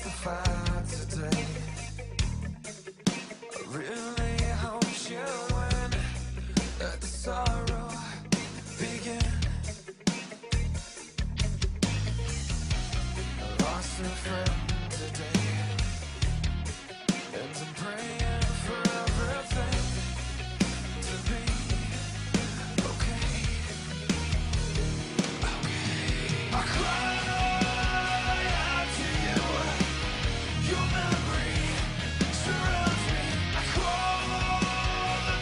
the fire today. I really hope you win. Let the sorrow begin. I lost a friend today, and I'm praying for everything to be okay. I cry out to you. Your memory surrounds me. I call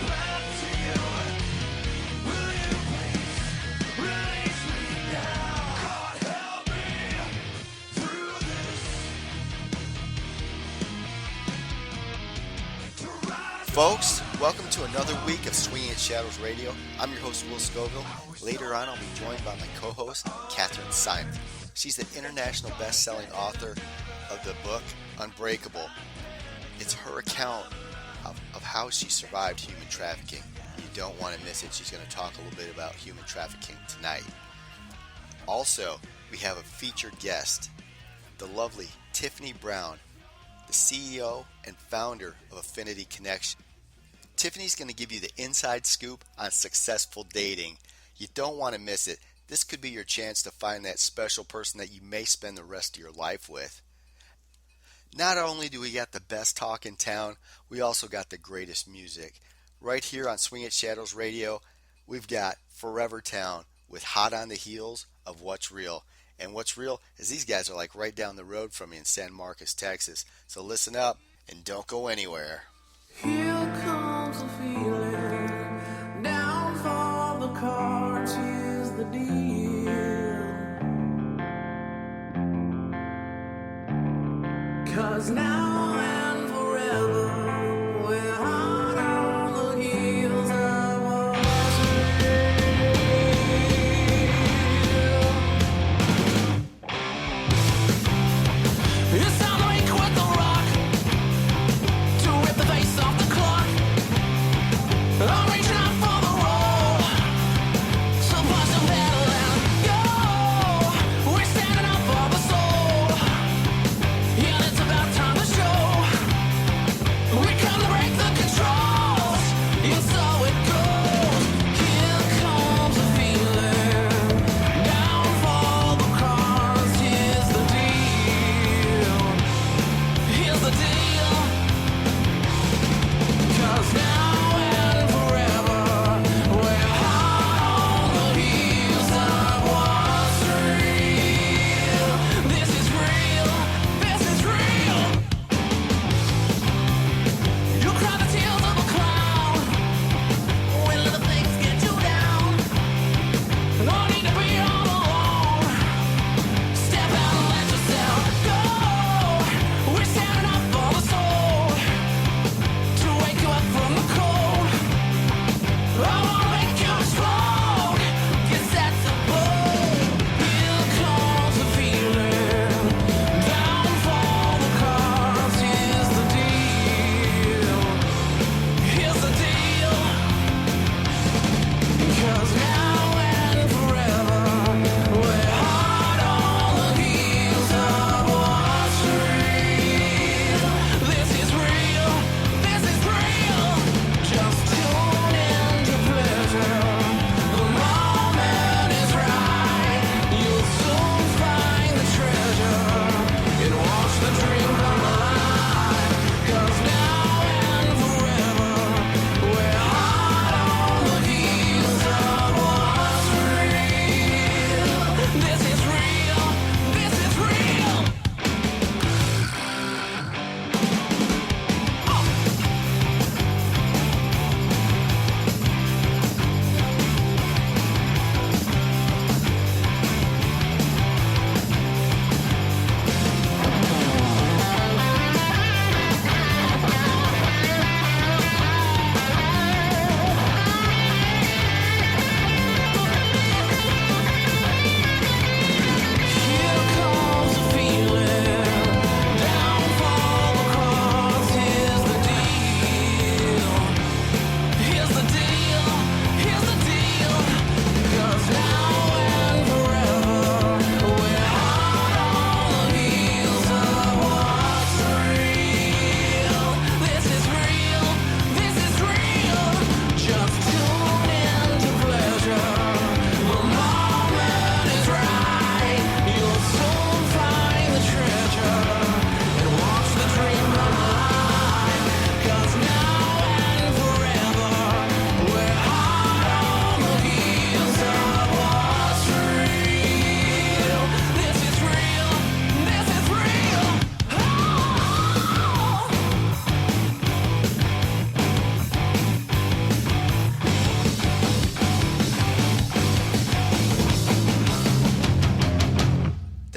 back to you. Will you please release me now? God help me through this. To rise. Folks, welcome to another week of Swinging at Shadows Radio. I'm your host, Will Scoville. Later on, I'll be joined by my co-host, Catherine Simon. She's the international best-selling author of the book Unbreakable. It's her account of how she survived human trafficking. You don't want to miss it. She's going to talk a little bit about human trafficking tonight. Also, we have a featured guest, the lovely Tiffany Brown, the CEO and founder of Affinity Connection. Tiffany's going to give you the inside scoop on successful dating. You don't want to miss it. This could be your chance to find that special person that you may spend the rest of your life with. Not only do we got the best talk in town, we also got the greatest music. Right here on Swing at Shadows Radio, we've got Forever Town with Hot on the Heels of What's Real. And what's real is these guys are like right down the road from me in San Marcos, Texas. So listen up and don't go anywhere. Here comes a feeling, down for the cards, here's the deal. 'Cause now and forever, we're hot on the heels of what's real. It's time to make quit the rock, to rip the face off the clock. I'm reaching out for the roll, so push the pedal and go. We're standing up for the soul, yeah, it's about time to show.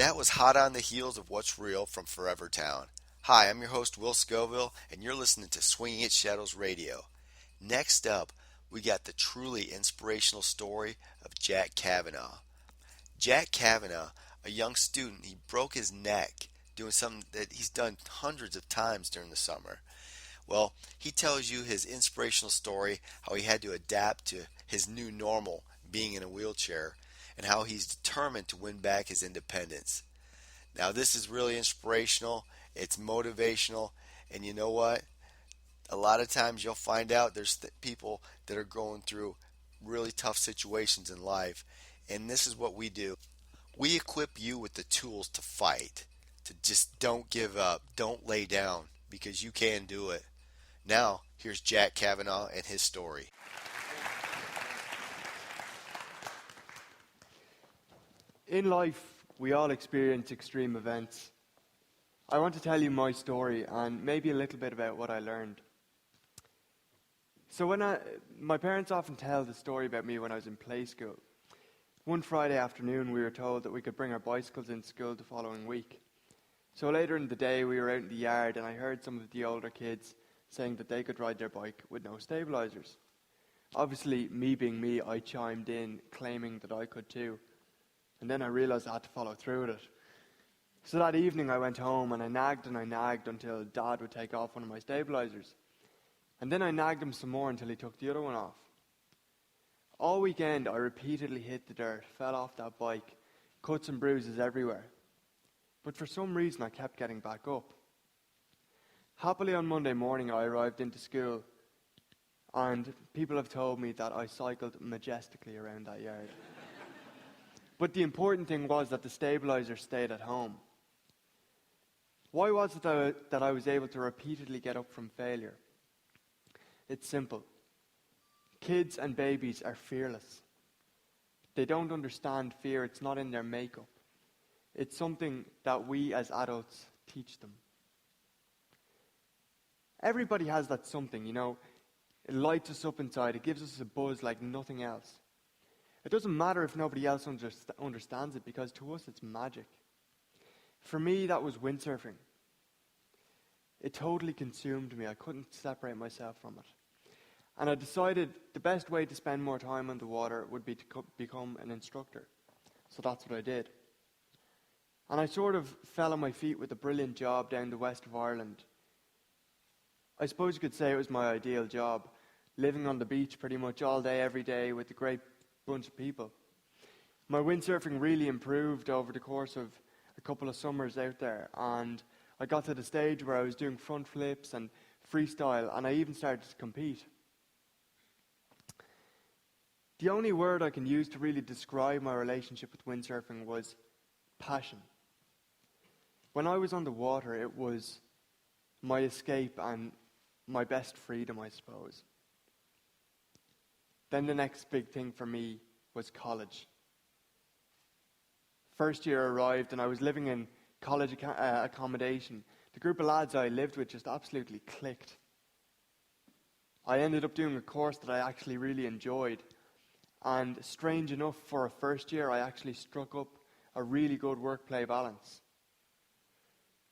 That was hot on the heels of What's Real from Forever Town. Hi, I'm your host Will Scoville, and you're listening to Swinging at Shadows Radio. Next up, we got the truly inspirational story of Jack Kavanaugh. Jack Kavanaugh, a young student, he broke his neck doing something that he's done hundreds of times during the summer. Well, he tells you his inspirational story, how he had to adapt to his new normal, being in a wheelchair, and how he's determined to win back his independence. Now, this is really inspirational, it's motivational, and you know what? A lot of times you'll find out there's people that are going through really tough situations in life, and this is what we do. We equip you with the tools to fight, to just don't give up, don't lay down, because you can do it. Now, here's Jack Kavanaugh and his story. In life, we all experience extreme events. I want to tell you my story and maybe a little bit about what I learned. So my parents often tell the story about me when I was in play school. One Friday afternoon, we were told that we could bring our bicycles in school the following week. So later in the day, we were out in the yard and I heard some of the older kids saying that they could ride their bike with no stabilizers. Obviously, me being me, I chimed in, claiming that I could too. And then I realized I had to follow through with it. So that evening I went home and I nagged until Dad would take off one of my stabilizers. And then I nagged him some more until he took the other one off. All weekend I repeatedly hit the dirt, fell off that bike, cuts and bruises everywhere. But for some reason I kept getting back up. Happily on Monday morning I arrived into school and people have told me that I cycled majestically around that yard. But the important thing was that the stabilizer stayed at home. Why was it that I was able to repeatedly get up from failure? It's simple. Kids and babies are fearless. They don't understand fear. It's not in their makeup. It's something that we as adults teach them. Everybody has that something, you know. It lights us up inside. It gives us a buzz like nothing else. It doesn't matter if nobody else understands it, because to us it's magic. For me, that was windsurfing. It totally consumed me. I couldn't separate myself from it. And I decided the best way to spend more time on the water would be to become an instructor. So that's what I did. And I sort of fell on my feet with a brilliant job down the west of Ireland. I suppose you could say it was my ideal job, living on the beach pretty much all day, every day, with a great bunch of people. My windsurfing really improved over the course of a couple of summers out there, and I got to the stage where I was doing front flips and freestyle, and I even started to compete. The only word I can use to really describe my relationship with windsurfing was passion. When I was on the water, it was my escape and my best freedom, I suppose. Then the next big thing for me was college. First year arrived and I was living in college accommodation. The group of lads I lived with just absolutely clicked. I ended up doing a course that I actually really enjoyed. And strange enough, for a first year, I actually struck up a really good work-play balance.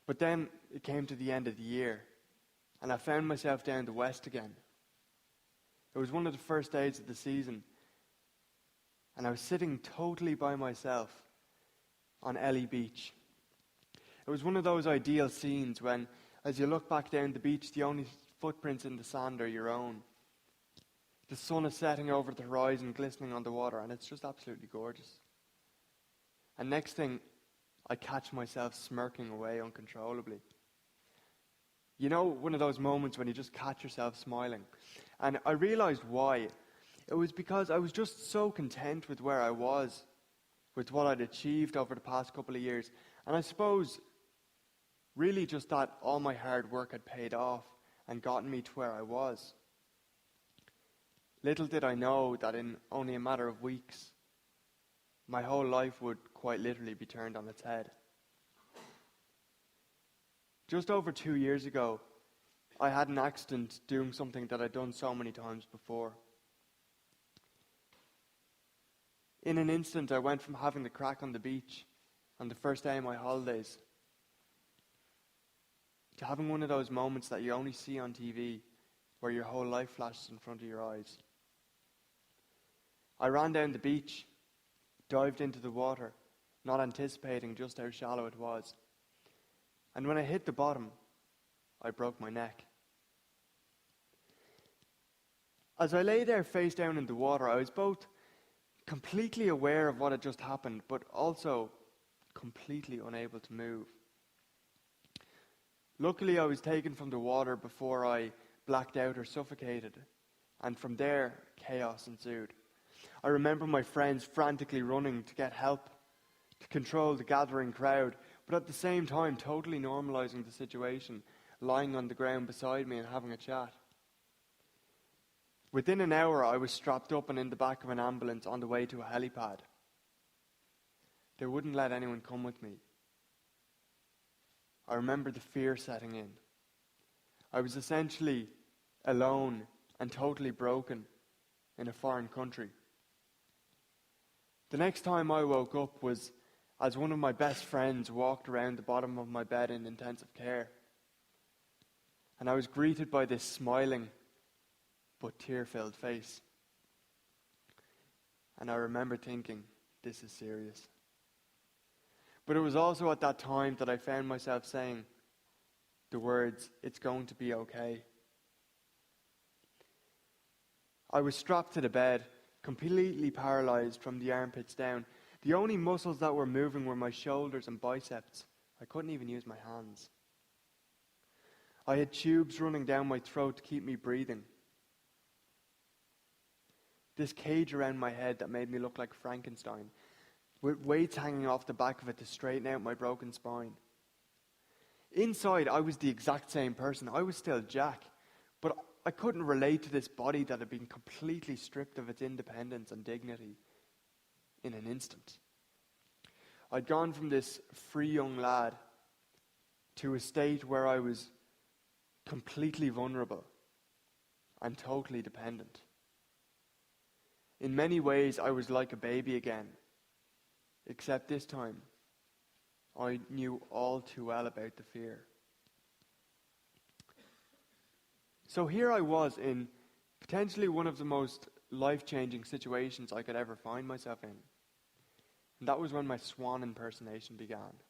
But then it came to the end of the year, and I found myself down the west again. It was one of the first days of the season, and I was sitting totally by myself on Ellie Beach. It was one of those ideal scenes when, as you look back down the beach, the only footprints in the sand are your own. The sun is setting over the horizon, glistening on the water, and it's just absolutely gorgeous. And next thing, I catch myself smirking away uncontrollably. You know, one of those moments when you just catch yourself smiling. And I realized why. It was because I was just so content with where I was, with what I'd achieved over the past couple of years. And I suppose, really just that all my hard work had paid off and gotten me to where I was. Little did I know that in only a matter of weeks, my whole life would quite literally be turned on its head. Just over 2 years ago, I had an accident doing something that I'd done so many times before. In an instant, I went from having the crack on the beach on the first day of my holidays, to having one of those moments that you only see on TV, where your whole life flashes in front of your eyes. I ran down the beach, dived into the water, not anticipating just how shallow it was. And when I hit the bottom, I broke my neck. As I lay there face down in the water, I was both completely aware of what had just happened, but also completely unable to move. Luckily, I was taken from the water before I blacked out or suffocated, and from there, chaos ensued. I remember my friends frantically running to get help, to control the gathering crowd, but at the same time totally normalizing the situation, lying on the ground beside me and having a chat. Within an hour, I was strapped up and in the back of an ambulance on the way to a helipad. They wouldn't let anyone come with me. I remember the fear setting in. I was essentially alone and totally broken in a foreign country. The next time I woke up was as one of my best friends walked around the bottom of my bed in intensive care. And I was greeted by this smiling but tear-filled face. And I remember thinking, this is serious. But it was also at that time that I found myself saying the words, "It's going to be okay." I was strapped to the bed, completely paralyzed from the armpits down. The only muscles that were moving were my shoulders and biceps. I couldn't even use my hands. I had tubes running down my throat to keep me breathing. This cage around my head that made me look like Frankenstein, with weights hanging off the back of it to straighten out my broken spine. Inside, I was the exact same person. I was still Jack, but I couldn't relate to this body that had been completely stripped of its independence and dignity in an instant. I'd gone from this free young lad to a state where I was completely vulnerable and totally dependent. In many ways, I was like a baby again, except this time, I knew all too well about the fear. So here I was in potentially one of the most life-changing situations I could ever find myself in. And that was when my swan impersonation began.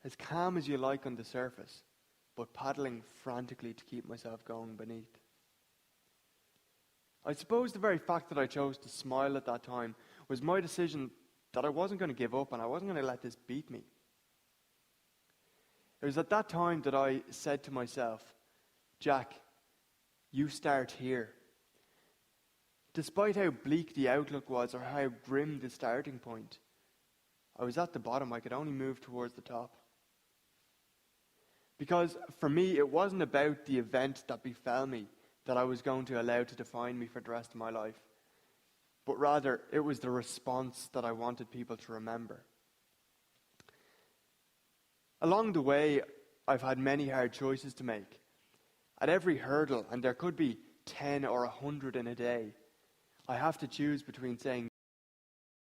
As calm as you like on the surface, but paddling frantically to keep myself going beneath. I suppose the very fact that I chose to smile at that time was my decision that I wasn't going to give up and I wasn't going to let this beat me. It was at that time that I said to myself, "Jack, you start here." Despite how bleak the outlook was or how grim the starting point, I was at the bottom. I could only move towards the top. Because for me, it wasn't about the event that befell me that I was going to allow to define me for the rest of my life, but rather it was the response that I wanted people to remember. Along the way, I've had many hard choices to make. At every hurdle, and there could be 10 or 100 in a day, I have to choose between saying